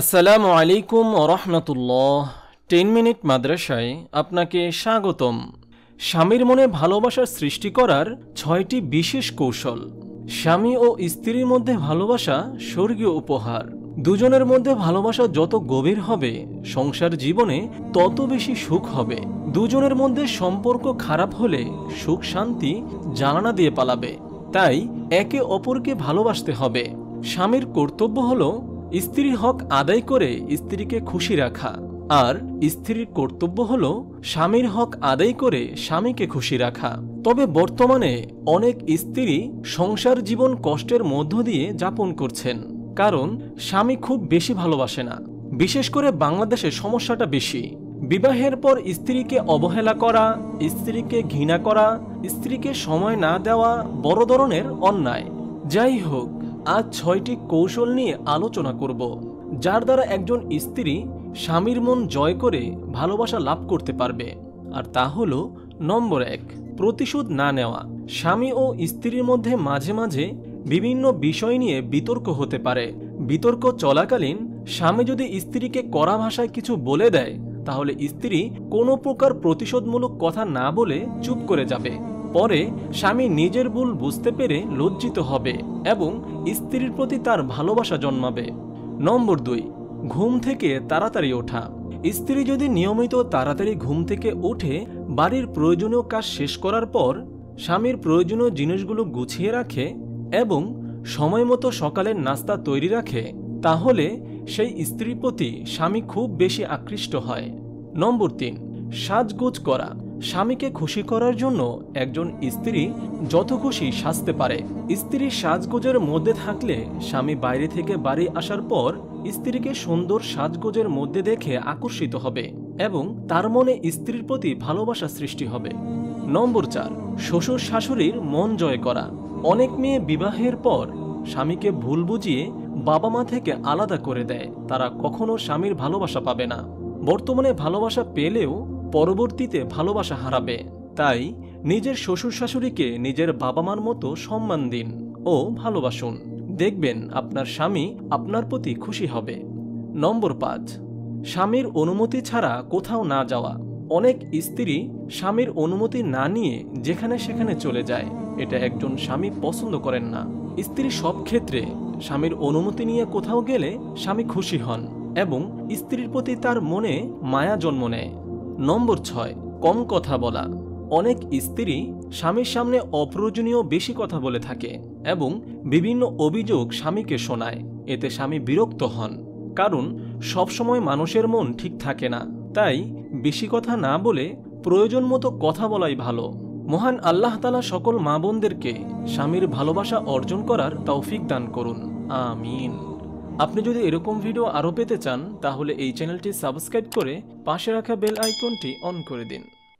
আসসালামু আলাইকুম ওয়া রাহমাতুল্লাহ। 10 মিনিট মাদ্রাসায় আপনাকে স্বাগতম। স্বামীর মনে ভালোবাসার সৃষ্টি করার 6টি বিশেষ কৌশল। স্বামী ও স্ত্রীর মধ্যে ভালোবাসা স্বর্গীয় উপহার। দুজনের মধ্যে ভালোবাসা যত গভীর হবে, সংসার জীবনে তত বেশি সুখ হবে। দুজনের মধ্যে সম্পর্ক খারাপ হলে সুখ শান্তি জানালা দিয়ে পালাবে। তাই একে অপরকে ভালোবাসতে হবে। স্বামীর কর্তব্য হলো স্ত্রীর হক আদায় করে স্ত্রীকে খুশি রাখা, আর স্ত্রীর কর্তব্য হলো স্বামীর হক আদায় করে স্বামীকে খুশি রাখা। তবে বর্তমানে অনেক স্ত্রী সংসার জীবন কষ্টের মধ্য দিয়ে যাপন করছেন, কারণ স্বামী খুব বেশি ভালোবাসে না। বিশেষ করে বাংলাদেশে সমস্যাটা বেশি। বিবাহের পর স্ত্রীকে অবহেলা করা, স্ত্রীকে ঘৃণা করা, স্ত্রীকে সময় না দেওয়া বড় ধরনের অন্যায়। যাই হোক, আজ 6টি কৌশল নিয়ে আলোচনা করব, যার দ্বারা একজন স্ত্রী স্বামীর মন জয় করে ভালোবাসা লাভ করতে পারবে। আর তা হলো নম্বর 1, প্রতিশোধ না নেওয়া। স্বামী ও স্ত্রীর মধ্যে মাঝে মাঝে বিভিন্ন বিষয় নিয়ে বিতর্ক হতে পারে। বিতর্ক চলাকালীন স্বামী যদি স্ত্রীকে কড়া ভাষায় কিছু বলে দেয়, তাহলে স্ত্রী কোনো প্রকার প্রতিশোধমূলক কথা না বলে চুপ করে যাবে। পরে স্বামী নিজের ভুল বুঝতে পেরে লজ্জিত হবে এবং স্ত্রীর প্রতি তার ভালোবাসা জন্মাবে। নম্বর 2, ঘুম থেকে তাড়াতাড়ি ওঠা। স্ত্রী যদি নিয়মিত তাড়াতাড়ি ঘুম থেকে উঠে বাড়ির প্রয়োজনীয় কাজ শেষ করার পর স্বামীর প্রয়োজনীয় জিনিসগুলো গুছিয়ে রাখে এবং সময় মতো সকালের নাস্তা তৈরি রাখে, তাহলে সেই স্ত্রীর প্রতি স্বামী খুব বেশি আকৃষ্ট হয়। নম্বর 3, সাজগোজ করা। স্বামীকে খুশি করার জন্য একজন স্ত্রী যত খুশি সাজতে পারে। স্ত্রী সাজগোজের মধ্যে থাকলে স্বামী বাইরে থেকে বাড়ি আসার পর স্ত্রীকে সুন্দর সাজগোজের মধ্যে দেখে আকর্ষিত হবে এবং তার মনে স্ত্রীর প্রতি ভালোবাসা সৃষ্টি হবে। নম্বর 4, শ্বশুর শাশুড়ির মন জয় করা। অনেক মেয়ে বিবাহের পর স্বামীকে ভুল বুঝিয়ে বাবা মা থেকে আলাদা করে দেয়। তারা কখনো স্বামীর ভালোবাসা পাবে না। বর্তমানে ভালোবাসা পেলেও পরবর্তীতে ভালোবাসা হারাবে। তাই নিজের শ্বশুর শাশুড়িকে নিজের বাবা মার মতো সম্মান দিন ও ভালোবাসুন। দেখবেন আপনার স্বামী আপনার প্রতি খুশি হবে। নম্বর 5, স্বামীর অনুমতি ছাড়া কোথাও না যাওয়া। অনেক স্ত্রী স্বামীর অনুমতি না নিয়ে যেখানে সেখানে চলে যায়। এটা একজন স্বামী পছন্দ করেন না। স্ত্রী সব ক্ষেত্রে স্বামীর অনুমতি নিয়ে কোথাও গেলে স্বামী খুশি হন এবং স্ত্রীর প্রতি তার মনে মায়া জন্ম নেয়। নম্বর 6, কম কথা বলা। অনেক স্ত্রী স্বামীর সামনে অপ্রয়োজনীয় বেশি কথা বলে থাকে এবং বিভিন্ন অভিযোগ স্বামীকে শোনায়। এতে স্বামী বিরক্ত হন, কারণ সবসময় মানুষের মন ঠিক থাকে না। তাই বেশি কথা না বলে প্রয়োজন মতো কথা বলাই ভালো। মহান আল্লাহ তাআলা সকল মা বোনদেরকে স্বামীর ভালোবাসা অর্জন করার তৌফিক দান করুন, আমিন। আপনি যদি এরকম ভিডিও আরও পেতে চান, তাহলে এই চ্যানেলটি সাবস্ক্রাইব করে পাশে রাখা বেল আইকনটি অন করে দিন।